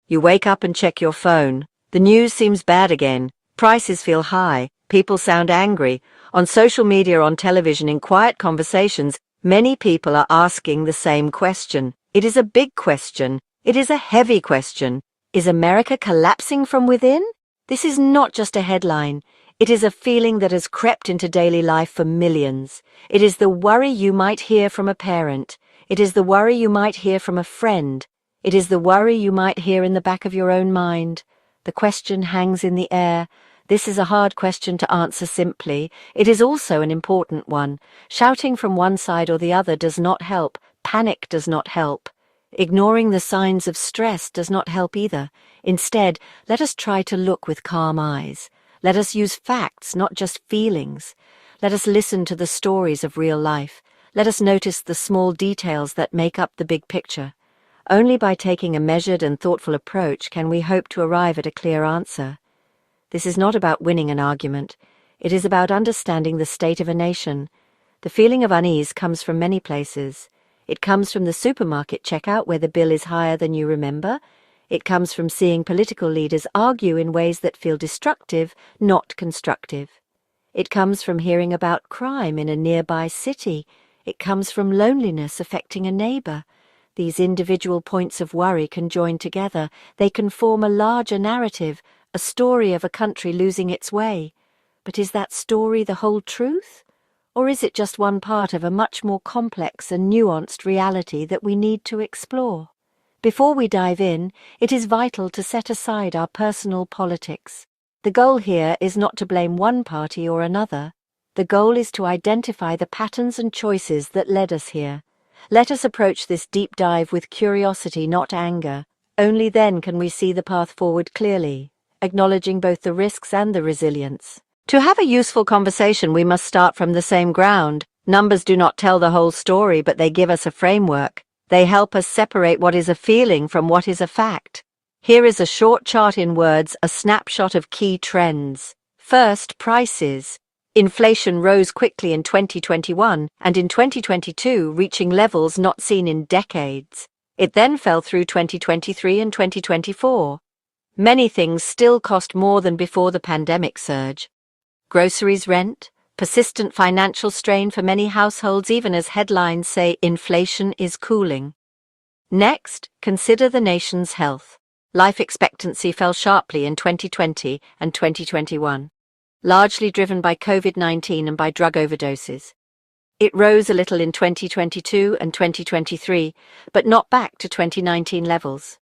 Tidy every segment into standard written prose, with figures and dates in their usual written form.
You wake up and check your phone. The news seems bad again. Prices feel high. People sound angry. On social media, on television, in quiet conversations, many people are asking the same question. It is a big question. It is a heavy question. Is America collapsing from within? This is not just a headline. It is a feeling that has crept into daily life for millions. It is the worry you might hear from a parent. It is the worry you might hear from a friend. It is the worry you might hear in the back of your own mind. The question hangs in the air. This is a hard question to answer simply. It is also an important one. Shouting from one side or the other does not help. Panic does not help. Ignoring the signs of stress does not help either. Instead, let us try to look with calm eyes. Let us use facts, not just feelings. Let us listen to the stories of real life. Let us notice the small details that make up the big picture. Only by taking a measured and thoughtful approach can we hope to arrive at a clear answer. This is not about winning an argument. It is about understanding the state of a nation. The feeling of unease comes from many places. It comes from the supermarket checkout where the bill is higher than you remember. It comes from seeing political leaders argue in ways that feel destructive, not constructive. It comes from hearing about crime in a nearby city. It comes from loneliness affecting a neighbor. These individual points of worry can join together. They can form a larger narrative, a story of a country losing its way. But is that story the whole truth? Or is it just one part of a much more complex and nuanced reality that we need to explore? Before we dive in, it is vital to set aside our personal politics. The goal here is not to blame one party or another. The goal is to identify the patterns and choices that led us here. Let us approach this deep dive with curiosity, not anger. Only then can we see the path forward clearly, acknowledging both the risks and the resilience. To have a useful conversation, we must start from the same ground. Numbers do not tell the whole story, but they give us a framework. They help us separate what is a feeling from what is a fact. Here is a short chart in words, a snapshot of key trends. First, prices. Inflation rose quickly in 2021 and in 2022, reaching levels not seen in decades. It then fell through 2023 and 2024. Many things still cost more than before the pandemic surge. Groceries, rent, persistent financial strain for many households even as headlines say inflation is cooling. Next, consider the nation's health. Life expectancy fell sharply in 2020 and 2021, largely driven by COVID-19 and by drug overdoses. It rose a little in 2022 and 2023, but not back to 2019 levels.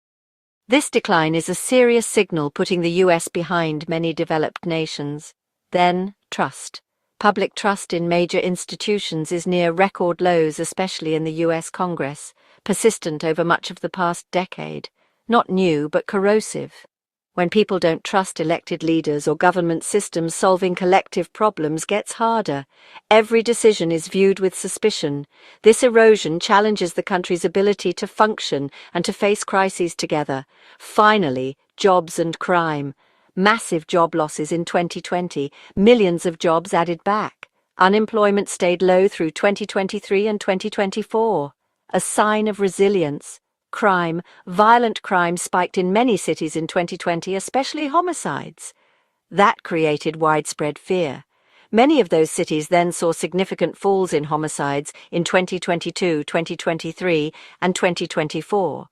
This decline is a serious signal putting the US behind many developed nations. Then, trust. Public trust in major institutions is near record lows, especially in the US Congress, persistent over much of the past decade. Not new, but corrosive. When people don't trust elected leaders or government systems, solving collective problems gets harder. Every decision is viewed with suspicion. This erosion challenges the country's ability to function and to face crises together. Finally, jobs and crime. Massive job losses in 2020, millions of jobs added back. Unemployment stayed low through 2023 and 2024. A sign of resilience. Crime, violent crime spiked in many cities in 2020, especially homicides. That created widespread fear. Many of those cities then saw significant falls in homicides in 2022, 2023, and 2024.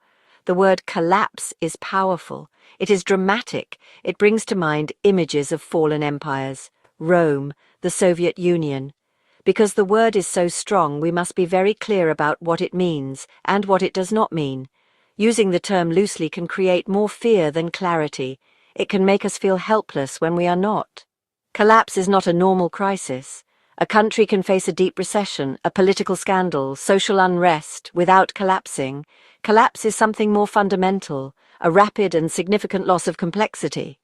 The word collapse is powerful. It is dramatic. It brings to mind images of fallen empires, Rome, the Soviet Union. Because the word is so strong, we must be very clear about what it means and what it does not mean. Using the term loosely can create more fear than clarity. It can make us feel helpless when we are not. Collapse is not a normal crisis. A country can face a deep recession, a political scandal, social unrest without collapsing. Collapse is something more fundamental, a rapid and significant loss of complexity.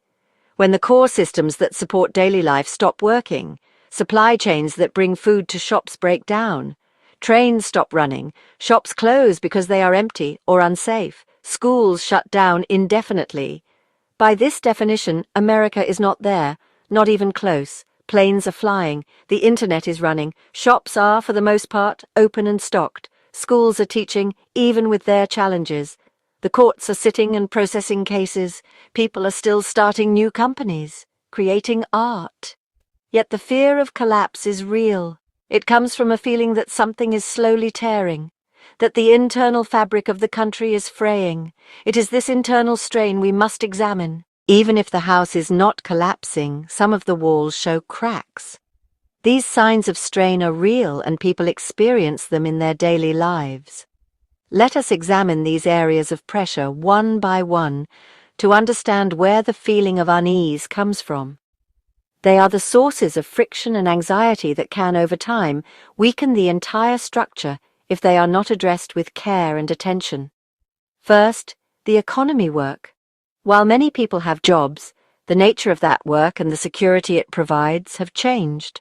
When the core systems that support daily life stop working, supply chains that bring food to shops break down, trains stop running, shops close because they are empty or unsafe, schools shut down indefinitely. By this definition, America is not there, not even close. Planes are flying, the internet is running, shops are, for the most part, open and stocked, schools are teaching, even with their challenges. The courts are sitting and processing cases. People are still starting new companies, creating art. Yet the fear of collapse is real. It comes from a feeling that something is slowly tearing, that the internal fabric of the country is fraying. It is this internal strain we must examine. Even if the house is not collapsing, some of the walls show cracks. These signs of strain are real and people experience them in their daily lives. Let us examine these areas of pressure one by one to understand where the feeling of unease comes from. They are the sources of friction and anxiety that can, over time, weaken the entire structure if they are not addressed with care and attention. First, the economy work. While many people have jobs, the nature of that work and the security it provides have changed.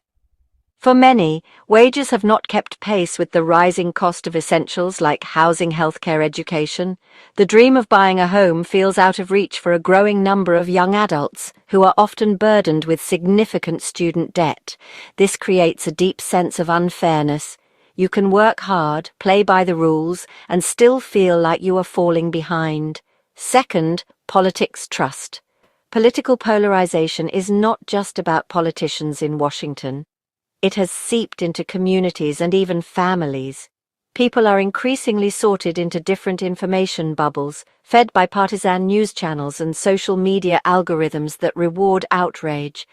For many, wages have not kept pace with the rising cost of essentials like housing, healthcare, education. The dream of buying a home feels out of reach for a growing number of young adults who are often burdened with significant student debt. This creates a deep sense of unfairness. You can work hard, play by the rules, and still feel like you are falling behind. Second, politics trust. Political polarization is not just about politicians in Washington. It has seeped into communities and even families. People are increasingly sorted into different information bubbles, fed by partisan news channels and social media algorithms that reward outrage.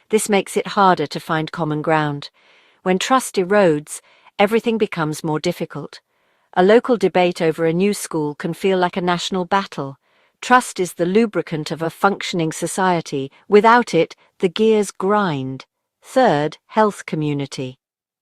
This makes it harder to find common ground. When trust erodes, everything becomes more difficult. A local debate over a new school can feel like a national battle. Trust is the lubricant of a functioning society. Without it, the gears grind. Third, health community.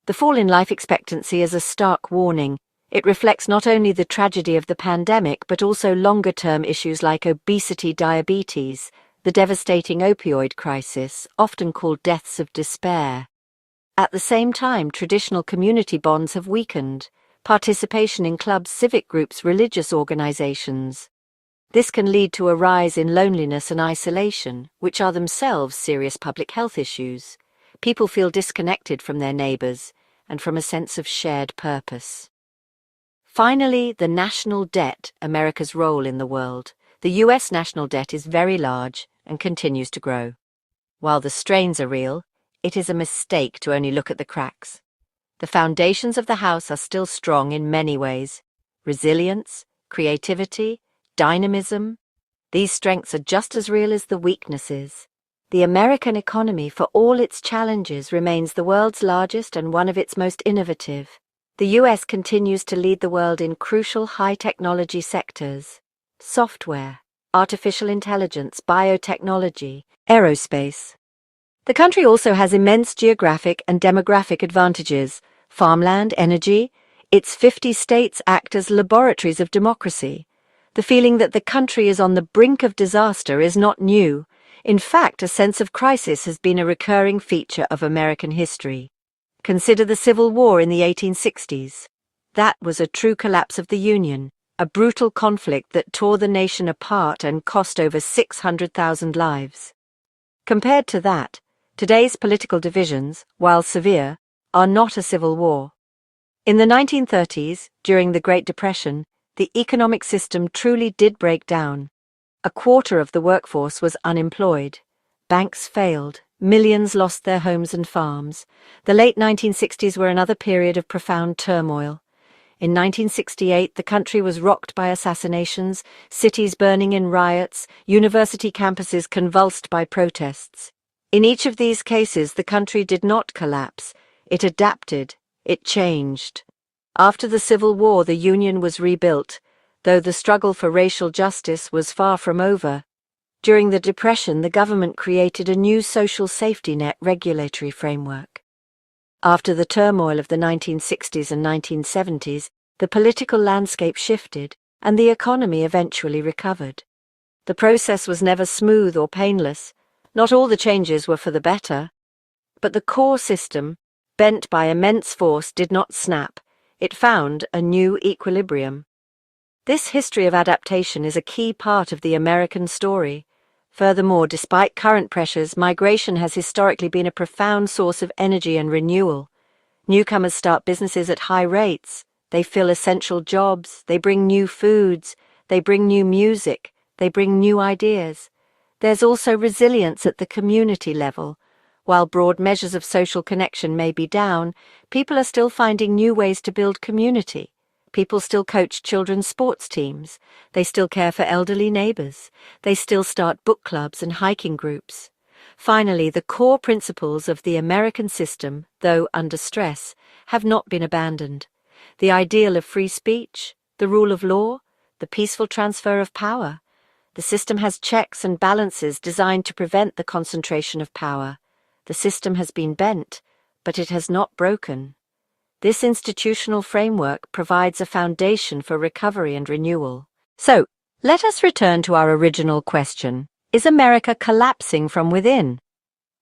The fall in life expectancy is a stark warning. It reflects not only the tragedy of the pandemic, but also longer-term issues like obesity, diabetes, the devastating opioid crisis, often called deaths of despair. At the same time, traditional community bonds have weakened. Participation in clubs, civic groups, religious organizations. This can lead to a rise in loneliness and isolation, which are themselves serious public health issues. People feel disconnected from their neighbors and from a sense of shared purpose. Finally, the national debt, America's role in the world. The US national debt is very large and continues to grow. While the strains are real, it is a mistake to only look at the cracks. The foundations of the house are still strong in many ways. Resilience, creativity, dynamism. These strengths are just as real as the weaknesses. The American economy, for all its challenges, remains the world's largest and one of its most innovative. The US continues to lead the world in crucial high-technology sectors: software, artificial intelligence, biotechnology, aerospace. The country also has immense geographic and demographic advantages: farmland, energy. Its 50 states act as laboratories of democracy. The feeling that the country is on the brink of disaster is not new. In fact, a sense of crisis has been a recurring feature of American history. Consider the Civil War in the 1860s. That was a true collapse of the Union, a brutal conflict that tore the nation apart and cost over 600,000 lives. Compared to that, today's political divisions, while severe, are not a civil war. In the 1930s, during the Great Depression, the economic system truly did break down. A quarter of the workforce was unemployed. Banks failed. Millions lost their homes and farms. The late 1960s were another period of profound turmoil. In 1968, the country was rocked by assassinations, cities burning in riots, university campuses convulsed by protests. In each of these cases, the country did not collapse. It adapted. It changed. After the Civil War, the Union was rebuilt, though the struggle for racial justice was far from over. During the Depression, the government created a new social safety net regulatory framework. After the turmoil of the 1960s and 1970s, the political landscape shifted, and the economy eventually recovered. The process was never smooth or painless. Not all the changes were for the better. But the core system, bent by immense force, did not snap. It found a new equilibrium. This history of adaptation is a key part of the American story. Furthermore, despite current pressures, migration has historically been a profound source of energy and renewal. Newcomers start businesses at high rates. They fill essential jobs. They bring new foods. They bring new music. They bring new ideas. There's also resilience at the community level. While broad measures of social connection may be down, people are still finding new ways to build community. People still coach children's sports teams. They still care for elderly neighbors. They still start book clubs and hiking groups. Finally, the core principles of the American system, though under stress, have not been abandoned. The ideal of free speech, the rule of law, the peaceful transfer of power. The system has checks and balances designed to prevent the concentration of power. The system has been bent, but it has not broken. This institutional framework provides a foundation for recovery and renewal. So, let us return to our original question. Is America collapsing from within?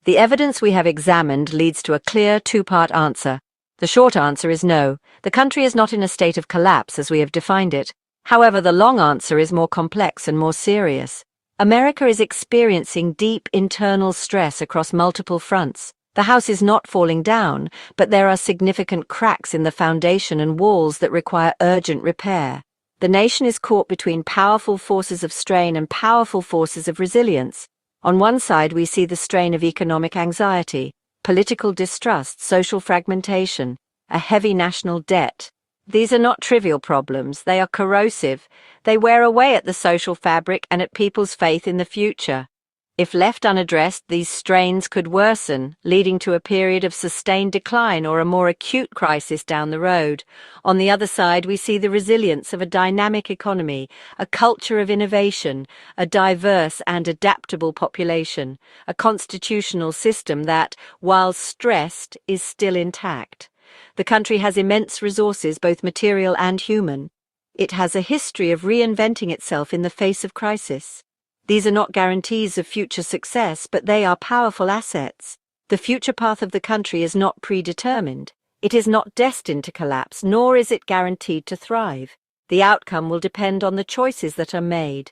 The evidence we have examined leads to a clear two-part answer. The short answer is no. The country is not in a state of collapse as we have defined it. However, the long answer is more complex and more serious. America is experiencing deep internal stress across multiple fronts. The house is not falling down, but there are significant cracks in the foundation and walls that require urgent repair. The nation is caught between powerful forces of strain and powerful forces of resilience. On one side, we see the strain of economic anxiety, political distrust, social fragmentation, a heavy national debt. These are not trivial problems. They are corrosive. They wear away at the social fabric and at people's faith in the future. If left unaddressed, these strains could worsen, leading to a period of sustained decline or a more acute crisis down the road. On the other side, we see the resilience of a dynamic economy, a culture of innovation, a diverse and adaptable population, a constitutional system that, while stressed, is still intact. The country has immense resources, both material and human. It has a history of reinventing itself in the face of crisis. These are not guarantees of future success, but they are powerful assets. The future path of the country is not predetermined. It is not destined to collapse, nor is it guaranteed to thrive. The outcome will depend on the choices that are made.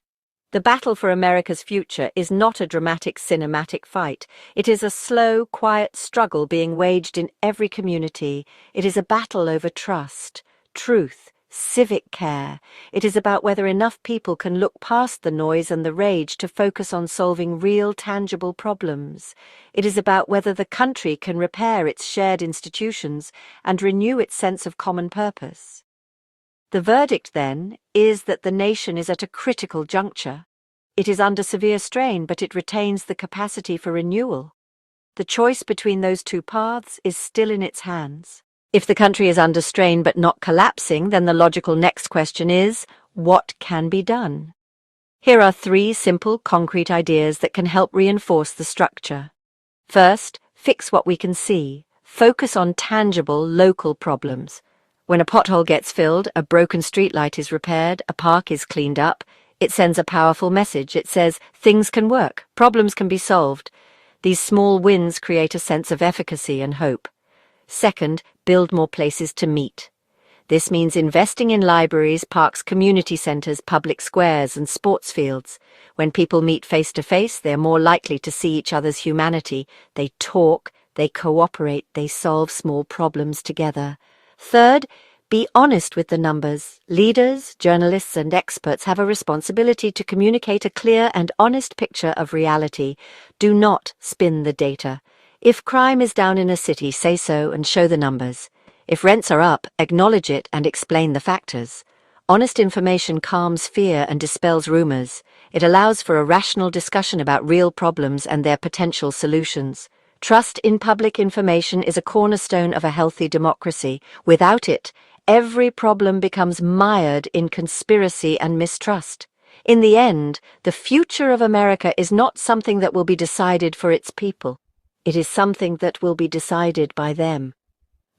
The battle for America's future is not a dramatic cinematic fight. It is a slow, quiet struggle being waged in every community. It is a battle over trust, truth, civic care. It is about whether enough people can look past the noise and the rage to focus on solving real, tangible problems. It is about whether the country can repair its shared institutions and renew its sense of common purpose. The verdict, then, is that the nation is at a critical juncture. It is under severe strain, but it retains the capacity for renewal. The choice between those two paths is still in its hands. If the country is under strain but not collapsing, then the logical next question is, what can be done? Here are 3 simple, concrete ideas that can help reinforce the structure. First, fix what we can see. Focus on tangible, local problems. When a pothole gets filled, a broken streetlight is repaired, a park is cleaned up, it sends a powerful message. It says, things can work, problems can be solved. These small wins create a sense of efficacy and hope. Second, build more places to meet. This means investing in libraries, parks, community centres, public squares, and sports fields. When people meet face to face, they're more likely to see each other's humanity. They talk, they cooperate, they solve small problems together. Third, be honest with the numbers. Leaders, journalists, and experts have a responsibility to communicate a clear and honest picture of reality. Do not spin the data. If crime is down in a city, say so and show the numbers. If rents are up, acknowledge it and explain the factors. Honest information calms fear and dispels rumors. It allows for a rational discussion about real problems and their potential solutions. Trust in public information is a cornerstone of a healthy democracy. Without it, every problem becomes mired in conspiracy and mistrust. In the end, the future of America is not something that will be decided for its people. It is something that will be decided by them.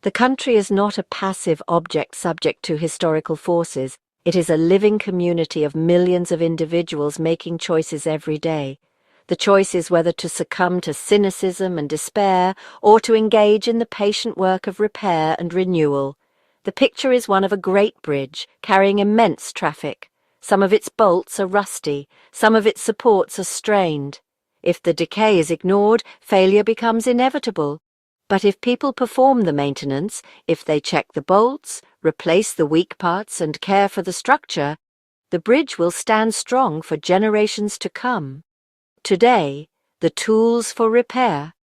The country is not a passive object subject to historical forces. It is a living community of millions of individuals making choices every day. The choice is whether to succumb to cynicism and despair or to engage in the patient work of repair and renewal. The picture is one of a great bridge carrying immense traffic. Some of its bolts are rusty, some of its supports are strained. If the decay is ignored, failure becomes inevitable. But if people perform the maintenance, if they check the bolts, replace the weak parts and care for the structure, the bridge will stand strong for generations to come. Today, the tools for repair